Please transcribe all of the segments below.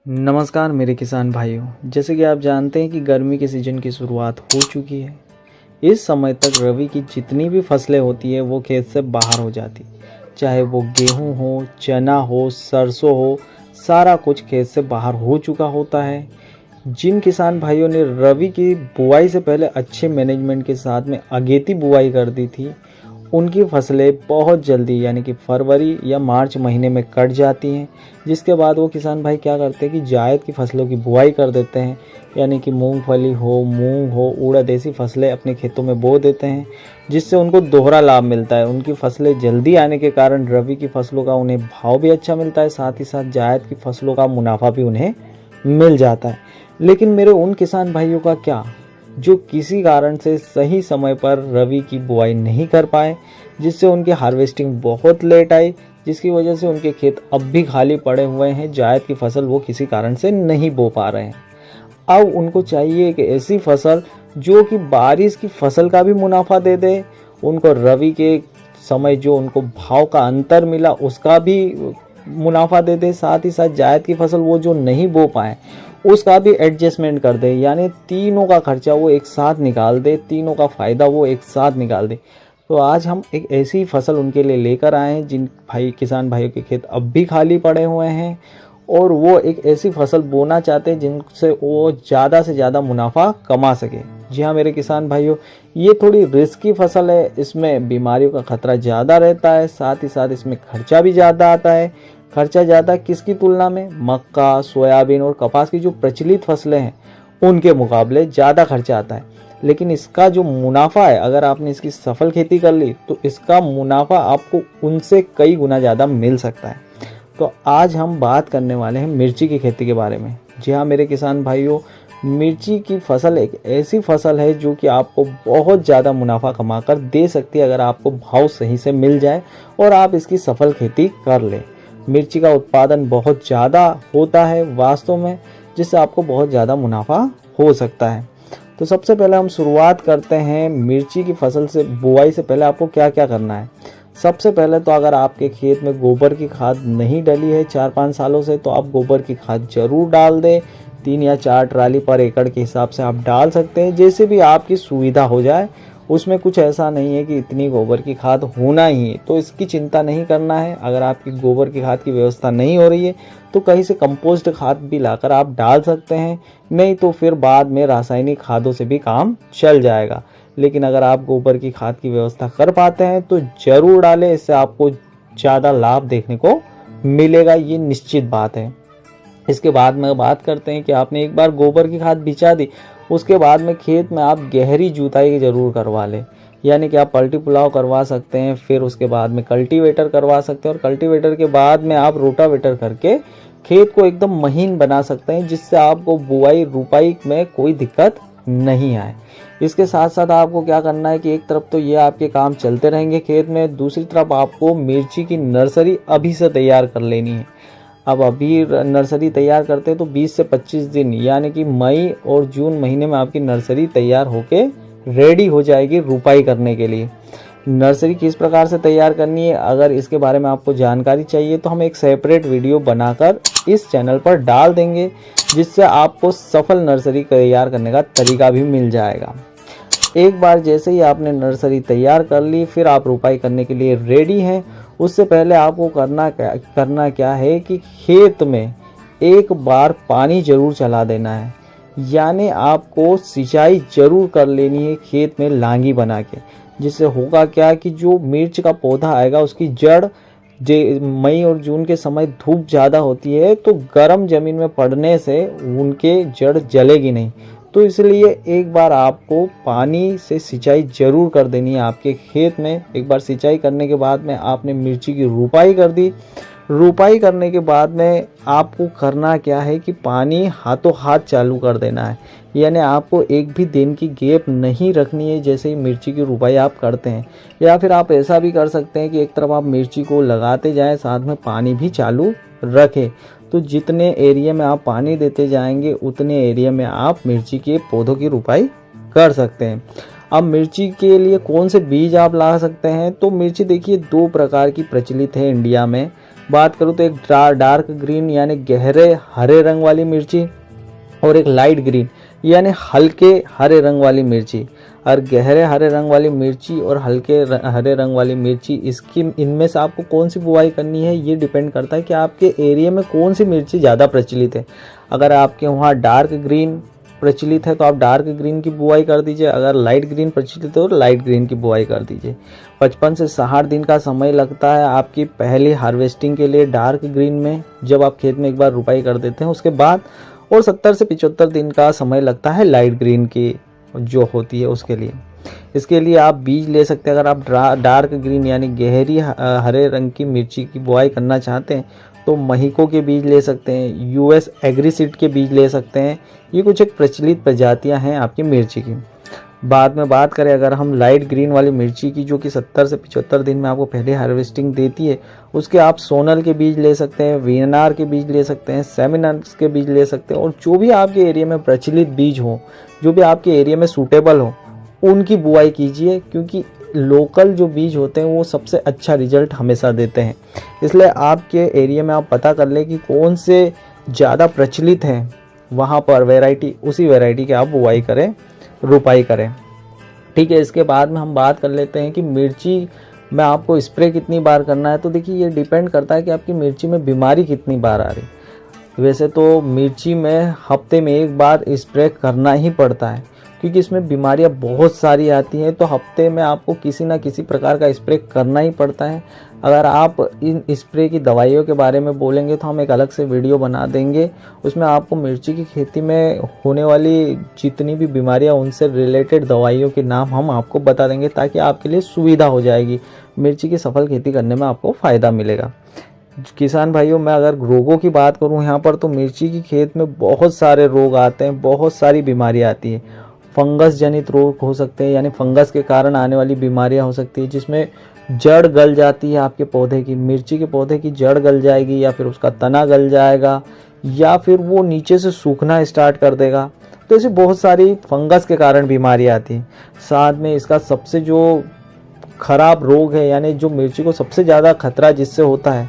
नमस्कार मेरे किसान भाइयों। जैसे कि आप जानते हैं कि गर्मी के सीज़न की शुरुआत हो चुकी है। इस समय तक रबी की जितनी भी फसलें होती है वो खेत से बाहर हो जाती, चाहे वो गेहूं हो, चना हो, सरसों हो, सारा कुछ खेत से बाहर हो चुका होता है। जिन किसान भाइयों ने रबी की बुआई से पहले अच्छे मैनेजमेंट के साथ में अगेती बुआई कर दी थी, उनकी फसलें बहुत जल्दी यानी कि फरवरी या मार्च महीने में कट जाती हैं। जिसके बाद वो किसान भाई क्या करते हैं कि जायद की फसलों की बुआई कर देते हैं, यानी कि मूंगफली हो, मूंग हो, उड़द ऐसी फसलें अपने खेतों में बो देते हैं, जिससे उनको दोहरा लाभ मिलता है। उनकी फसलें जल्दी आने के कारण रबी की फसलों का उन्हें भाव भी अच्छा मिलता है, साथ ही साथ जायद की फसलों का मुनाफा भी उन्हें मिल जाता है। लेकिन मेरे उन किसान भाइयों का क्या, जो किसी कारण से सही समय पर रबी की बुआई नहीं कर पाए, जिससे उनकी हार्वेस्टिंग बहुत लेट आई, जिसकी वजह से उनके खेत अब भी खाली पड़े हुए हैं। जायद की फसल वो किसी कारण से नहीं बो पा रहे हैं। अब उनको चाहिए एक ऐसी फसल जो कि बारिश की फसल का भी मुनाफा दे दे, उनको रबी के समय जो उनको भाव का अंतर मिला उसका भी मुनाफा दे दे, साथ ही साथ जायद की फसल वो जो नहीं बो पाए उसका भी एडजस्टमेंट कर दे, यानी तीनों का खर्चा वो एक साथ निकाल दे, तीनों का फ़ायदा वो एक साथ निकाल दे। तो आज हम एक ऐसी फसल उनके लिए लेकर आए हैं जिन किसान भाइयों के खेत अब भी खाली पड़े हुए हैं और वो एक ऐसी फसल बोना चाहते हैं जिनसे वो ज़्यादा से ज़्यादा मुनाफा कमा सके। जी हाँ मेरे किसान भाइयों, ये थोड़ी रिस्की फसल है, इसमें बीमारियों का खतरा ज़्यादा रहता है, साथ ही साथ इसमें खर्चा भी ज़्यादा आता है। खर्चा ज़्यादा किसकी तुलना में? मक्का, सोयाबीन और कपास की जो प्रचलित फसलें हैं उनके मुकाबले ज़्यादा खर्चा आता है। लेकिन इसका जो मुनाफा है, अगर आपने इसकी सफल खेती कर ली तो इसका मुनाफा आपको उनसे कई गुना ज़्यादा मिल सकता है। तो आज हम बात करने वाले हैं मिर्ची की खेती के बारे में। जी हाँ मेरे किसान भाइयों, मिर्ची की फसल एक ऐसी फसल है जो कि आपको बहुत ज़्यादा मुनाफा कमा कर दे सकती है, अगर आपको भाव सही से मिल जाए और आप इसकी सफल खेती कर लें। मिर्ची का उत्पादन बहुत ज़्यादा होता है वास्तव में, जिससे आपको बहुत ज़्यादा मुनाफा हो सकता है। तो सबसे पहले हम शुरुआत करते हैं मिर्ची की फसल से। बुआई से पहले आपको क्या क्या करना है? सबसे पहले तो अगर आपके खेत में गोबर की खाद नहीं डली है 4-5 सालों से, तो आप गोबर की खाद जरूर डाल दें। 3 या 4 ट्राली पर एकड़ के हिसाब से आप डाल सकते हैं, जैसे भी आपकी सुविधा हो जाए। उसमें कुछ ऐसा नहीं है कि इतनी गोबर की खाद होना ही है, तो इसकी चिंता नहीं करना है। अगर आपकी गोबर की खाद की व्यवस्था नहीं हो रही है तो कहीं से कंपोस्ट खाद भी लाकर आप डाल सकते हैं, नहीं तो फिर बाद में रासायनिक खादों से भी काम चल जाएगा। लेकिन अगर आप गोबर की खाद की व्यवस्था कर पाते हैं तो ज़रूर डालें, इससे आपको ज़्यादा लाभ देखने को मिलेगा, ये निश्चित बात है। इसके बाद में बात करते हैं कि आपने एक बार गोबर की खाद बिछा दी, उसके बाद में खेत में आप गहरी जुताई जरूर करवा लें, यानी कि आप पलटी पुलाव करवा सकते हैं, फिर उसके बाद में कल्टीवेटर करवा सकते हैं और कल्टीवेटर के बाद में आप रोटावेटर करके खेत को एकदम महीन बना सकते हैं, जिससे आपको बुआई रुपाई में कोई दिक्कत नहीं आए। इसके साथ साथ आपको क्या करना है कि एक तरफ तो ये आपके काम चलते रहेंगे खेत में, दूसरी तरफ आपको मिर्ची की नर्सरी अभी से तैयार कर लेनी है। अब अभी नर्सरी तैयार करते हैं तो 20 से 25 दिन यानी कि मई और जून महीने में आपकी नर्सरी तैयार होके रेडी हो जाएगी रुपाई करने के लिए। नर्सरी किस प्रकार से तैयार करनी है, अगर इसके बारे में आपको जानकारी चाहिए तो हम एक सेपरेट वीडियो बनाकर इस चैनल पर डाल देंगे, जिससे आपको सफल नर्सरी तैयार करने का तरीका भी मिल जाएगा। एक बार जैसे ही आपने नर्सरी तैयार कर ली, फिर आप रुपाई करने के लिए रेडी हैं। उससे पहले आपको करना क्या है कि खेत में एक बार पानी जरूर चला देना है, यानी आपको सिंचाई जरूर कर लेनी है खेत में लांगी बना के। जिससे होगा क्या कि जो मिर्च का पौधा आएगा उसकी जड़, मई और जून के समय धूप ज़्यादा होती है तो गर्म ज़मीन में पड़ने से उनके जड़ जलेगी नहीं, तो इसलिए एक बार आपको पानी से सिंचाई जरूर कर देनी है आपके खेत में। एक बार सिंचाई करने के बाद में आपने मिर्ची की रुपाई कर दी। रुपाई करने के बाद में आपको करना क्या है कि पानी हाथों हाथ चालू कर देना है, यानी आपको एक भी दिन की गैप नहीं रखनी है जैसे ही मिर्ची की रुपाई आप करते हैं। या फिर आप ऐसा भी कर सकते हैं कि एक तरफ आप मिर्ची को लगाते जाएं, साथ में पानी भी चालू रखें। तो जितने एरिया में आप पानी देते जाएंगे उतने एरिया में आप मिर्ची के पौधों की रुपाई कर सकते हैं। अब मिर्ची के लिए कौन से बीज आप ला सकते हैं, तो मिर्ची देखिए 2 प्रकार की प्रचलित है इंडिया में। बात करूँ तो एक डार्क ग्रीन यानी गहरे हरे रंग वाली मिर्ची, और एक लाइट ग्रीन यानी हल्के हरे रंग वाली मिर्ची। और गहरे हरे रंग वाली मिर्ची और हल्के हरे रंग वाली मिर्ची, इसकी इनमें से आपको कौन सी बुआई करनी है ये डिपेंड करता है कि आपके एरिया में कौन सी मिर्ची ज़्यादा प्रचलित है। अगर आपके वहाँ डार्क ग्रीन प्रचलित है तो आप डार्क ग्रीन की बुआई कर दीजिए, अगर लाइट ग्रीन प्रचलित है तो लाइट ग्रीन की बुआई कर दीजिए। 55 से 60 दिन का समय लगता है आपकी पहली हार्वेस्टिंग के लिए डार्क ग्रीन में, जब आप खेत में एक बार रुपाई कर देते हैं उसके बाद, और 70 से 75 दिन का समय लगता है लाइट ग्रीन की जो होती है उसके लिए। इसके लिए आप बीज ले सकते हैं। अगर आप डार्क ग्रीन यानी गहरी हरे रंग की मिर्ची की बुआई करना चाहते हैं तो महिको के बीज ले सकते हैं, यूएस एग्रीसीड के बीज ले सकते हैं। ये कुछ एक प्रचलित प्रजातियां हैं आपकी मिर्ची की। बाद में बात करें अगर हम लाइट ग्रीन वाली मिर्ची की, जो कि 70 से 75 दिन में आपको पहले हार्वेस्टिंग देती है, उसके आप सोनल के बीज ले सकते हैं, वीएनआर के बीज ले सकते हैं, सेमिनस के बीज ले सकते हैं, और जो भी आपके एरिया में प्रचलित बीज हो, जो भी आपके एरिया में सूटेबल हो, उनकी बुआई कीजिए, क्योंकि लोकल जो बीज होते हैं वो सबसे अच्छा रिजल्ट हमेशा देते हैं। इसलिए आपके एरिया में आप पता कर लें कि कौन से ज़्यादा प्रचलित हैं, वहाँ पर वैरायटी, उसी वैरायटी की आप बुआई करें, रुपाई करें। ठीक है, इसके बाद में हम बात कर लेते हैं कि मिर्ची में आपको स्प्रे कितनी बार करना है। तो देखिए ये डिपेंड करता है कि आपकी मिर्ची में बीमारी कितनी बार आ रही। वैसे तो मिर्ची में हफ्ते में एक बार स्प्रे करना ही पड़ता है, क्योंकि इसमें बीमारियां बहुत सारी आती हैं, तो हफ्ते में आपको किसी ना किसी प्रकार का स्प्रे करना ही पड़ता है। अगर आप इन स्प्रे की दवाइयों के बारे में बोलेंगे तो हम एक अलग से वीडियो बना देंगे, उसमें आपको मिर्ची की खेती में होने वाली जितनी भी बीमारियां उनसे रिलेटेड दवाइयों के नाम हम आपको बता देंगे, ताकि आपके लिए सुविधा हो जाएगी, मिर्ची की सफल खेती करने में आपको फ़ायदा मिलेगा। किसान भाइयों, मैं अगर रोगों की बात करूं यहाँ पर, तो मिर्ची की खेत में बहुत सारे रोग आते हैं, बहुत सारी बीमारियाँ आती हैं। फंगस जनित रोग हो सकते हैं, यानी फंगस के कारण आने वाली बीमारियां हो सकती है, जिसमें जड़ गल जाती है आपके पौधे की, मिर्ची के पौधे की जड़ गल जाएगी, या फिर उसका तना गल जाएगा, या फिर वो नीचे से सूखना स्टार्ट कर देगा। तो ऐसी बहुत सारी फंगस के कारण बीमारियां आती हैं। साथ में इसका सबसे जो खराब रोग है, यानी जो मिर्ची को सबसे ज़्यादा खतरा जिससे होता है,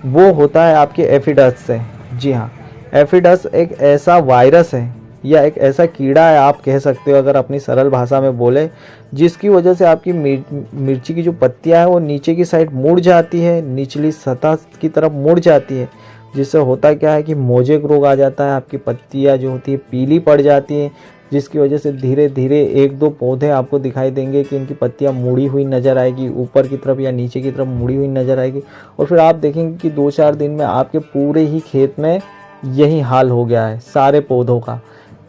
वो होता है आपके एफिडस से। जी हाँ, एफिडस एक ऐसा वायरस है या एक ऐसा कीड़ा है, आप कह सकते हो अगर अपनी सरल भाषा में बोले, जिसकी वजह से आपकी मिर्ची की जो पत्तियां है वो नीचे की साइड मुड़ जाती है, निचली सतह की तरफ मुड़ जाती है, जिससे होता क्या है कि मोजेक रोग आ जाता है। आपकी पत्तियां जो होती है पीली पड़ जाती हैं, जिसकी वजह से धीरे धीरे एक दो पौधे आपको दिखाई देंगे कि इनकी पत्तियां मुड़ी हुई नज़र आएगी, ऊपर की तरफ या नीचे की तरफ मुड़ी हुई नज़र आएगी। और फिर आप देखेंगे कि 2-4 दिन में आपके पूरे ही खेत में यही हाल हो गया है सारे पौधों का।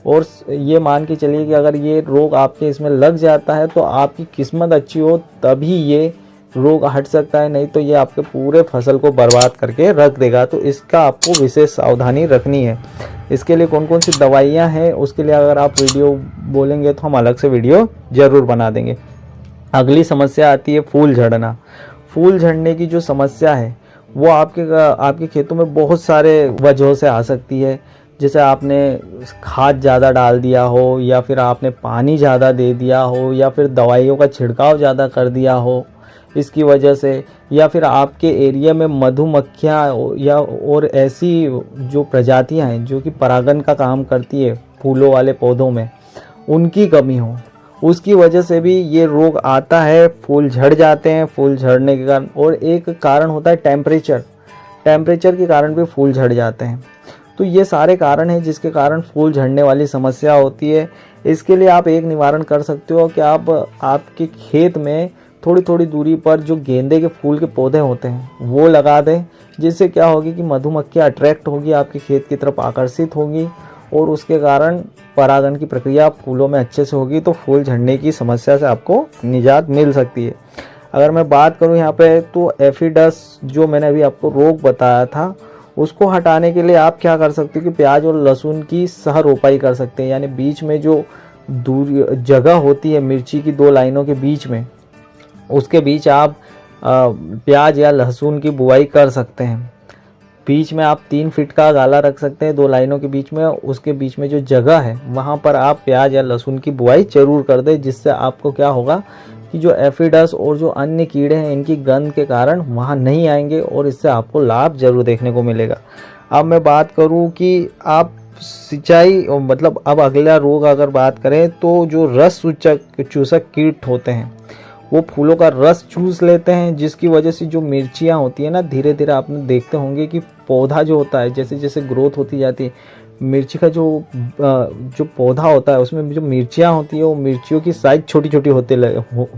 और ये मान के चलिए कि अगर ये रोग आपके इसमें लग जाता है तो आपकी किस्मत अच्छी हो तभी ये रोग हट सकता है, नहीं तो ये आपके पूरे फसल को बर्बाद करके रख देगा। तो इसका आपको विशेष सावधानी रखनी है। इसके लिए कौन कौन सी दवाइयाँ हैं उसके लिए अगर आप वीडियो बोलेंगे तो हम अलग से वीडियो ज़रूर बना देंगे। अगली समस्या आती है फूल झड़ना। फूल झड़ने की जो समस्या है वो आपके खेतों में बहुत सारे वजहों से आ सकती है। जैसे आपने खाद ज़्यादा डाल दिया हो, या फिर आपने पानी ज़्यादा दे दिया हो, या फिर दवाइयों का छिड़काव ज़्यादा कर दिया हो इसकी वजह से, या फिर आपके एरिया में मधुमक्खियाँ या और ऐसी जो प्रजातियाँ हैं जो कि परागन का काम करती है फूलों वाले पौधों में, उनकी कमी हो, उसकी वजह से भी ये रोग आता है। फूल झड़ जाते हैं फूल झड़ने के कारण। और एक कारण होता है टेम्परेचर के कारण भी फूल झड़ जाते हैं। तो ये सारे कारण हैं जिसके कारण फूल झड़ने वाली समस्या होती है। इसके लिए आप एक निवारण कर सकते हो कि आप आपके खेत में थोड़ी थोड़ी दूरी पर जो गेंदे के फूल के पौधे होते हैं वो लगा दें, जिससे क्या होगी कि मधुमक्खियाँ अट्रैक्ट होगी, आपके खेत की तरफ आकर्षित होगी, और उसके कारण परागन की प्रक्रिया फूलों में अच्छे से होगी, तो फूल झड़ने की समस्या से आपको निजात मिल सकती है। अगर मैं बात करूँ यहाँ पे, तो एफिडस जो मैंने अभी आपको रोग बताया था, उसको हटाने के लिए आप क्या कर सकते हो कि प्याज और लहसुन की सह रोपाई कर सकते हैं। यानी बीच में जो दूर जगह होती है मिर्ची की 2 लाइनों के बीच में, उसके बीच आप प्याज या लहसुन की बुआई कर सकते हैं। बीच में आप 3 फीट का गाला रख सकते हैं 2 लाइनों के बीच में, उसके बीच में जो जगह है वहाँ पर आप प्याज या लहसुन की बुआई जरूर कर दें, जिससे आपको क्या होगा कि जो एफिडस और जो अन्य कीड़े हैं इनकी गंध के कारण वहाँ नहीं आएंगे और इससे आपको लाभ जरूर देखने को मिलेगा। अब मैं बात करूँ कि आप सिंचाई मतलब अब अगला रोग अगर बात करें तो जो रस चूसक कीट होते हैं वो फूलों का रस चूस लेते हैं, जिसकी वजह से जो मिर्चियाँ होती है ना, धीरे धीरे आपने देखते होंगे कि पौधा जो होता है जैसे जैसे ग्रोथ होती जाती है, मिर्ची का जो पौधा होता है उसमें जो मिर्चियाँ होती है वो मिर्चियों की साइज़ छोटी छोटी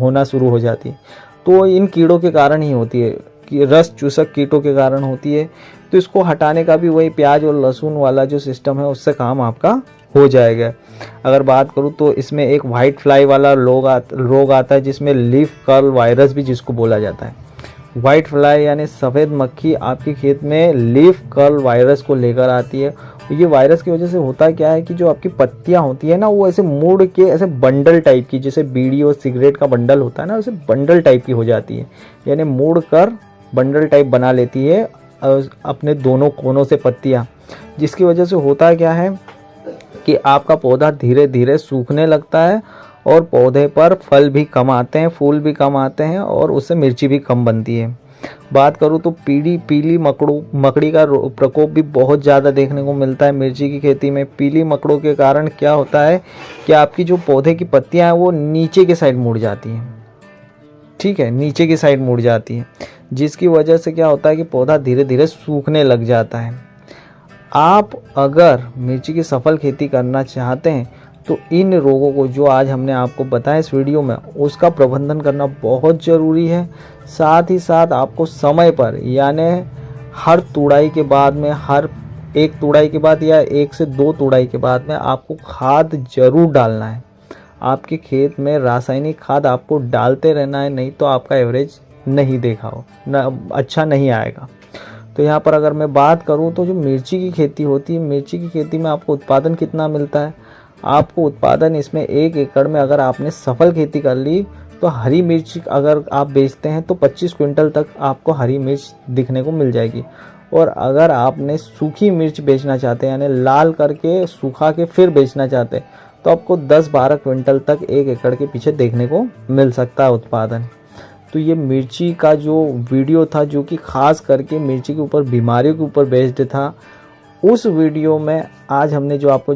होना शुरू हो जाती है। तो इन कीड़ों के कारण ही होती है, कि रस चूसक कीटों के कारण होती है। तो इसको हटाने का भी वही प्याज और लहसुन वाला जो सिस्टम है उससे काम आपका हो जाएगा। अगर बात करूँ तो इसमें एक वाइट फ्लाई वाला रोग आता है, जिसमें लीफ कर्ल वायरस भी जिसको बोला जाता है। वाइट फ्लाई यानी सफ़ेद मक्खी आपके खेत में लीफ कर्ल वायरस को लेकर आती है। ये वायरस की वजह से होता क्या है कि जो आपकी पत्तियां होती है ना, वो ऐसे मुड़ के ऐसे बंडल टाइप की, जैसे बीड़ी और सिगरेट का बंडल होता है ना, वैसे बंडल टाइप की हो जाती है, यानी मुड़ कर बंडल टाइप बना लेती है अपने दोनों कोनों से पत्तियां। जिसकी वजह से होता क्या है कि आपका पौधा धीरे धीरे सूखने लगता है और पौधे पर फल भी कम आते हैं, फूल भी कम आते हैं और उससे मिर्ची भी कम बनती है। बात करूँ तो पीली मकड़ी का प्रकोप भी बहुत ज़्यादा देखने को मिलता है मिर्ची की खेती में। पीली मकड़ों के कारण क्या होता है कि आपकी जो पौधे की पत्तियां हैं वो नीचे की साइड मुड़ जाती हैं, ठीक है, नीचे की साइड मुड़ जाती है, जिसकी वजह से क्या होता है कि पौधा धीरे धीरे सूखने लग जाता है। आप अगर मिर्ची की सफल खेती करना चाहते हैं तो इन रोगों को जो आज हमने आपको बताया इस वीडियो में, उसका प्रबंधन करना बहुत ज़रूरी है। साथ ही साथ आपको समय पर, यानी हर तुड़ाई के बाद में, हर एक तुड़ाई के बाद या 1 से 2 तुड़ाई के बाद में आपको खाद जरूर डालना है। आपके खेत में रासायनिक खाद आपको डालते रहना है, नहीं तो आपका एवरेज नहीं देखा हो ना, अच्छा नहीं आएगा। तो यहाँ पर अगर मैं बात करूँ तो जो मिर्ची की खेती होती है, मिर्ची की खेती में आपको उत्पादन कितना मिलता है? आपको उत्पादन इसमें 1 एकड़ में अगर आपने सफल खेती कर ली तो हरी मिर्च अगर आप बेचते हैं तो 25 क्विंटल तक आपको हरी मिर्च दिखने को मिल जाएगी। और अगर आपने सूखी मिर्च बेचना चाहते हैं, यानी लाल करके सूखा के फिर बेचना चाहते हैं, तो आपको 10-12 क्विंटल तक 1 एकड़ के पीछे देखने को मिल सकता है उत्पादन। तो ये मिर्ची का जो वीडियो था, जो कि खास करके मिर्ची के ऊपर, बीमारियों के ऊपर बेस्ड था, उस वीडियो में आज हमने जो आपको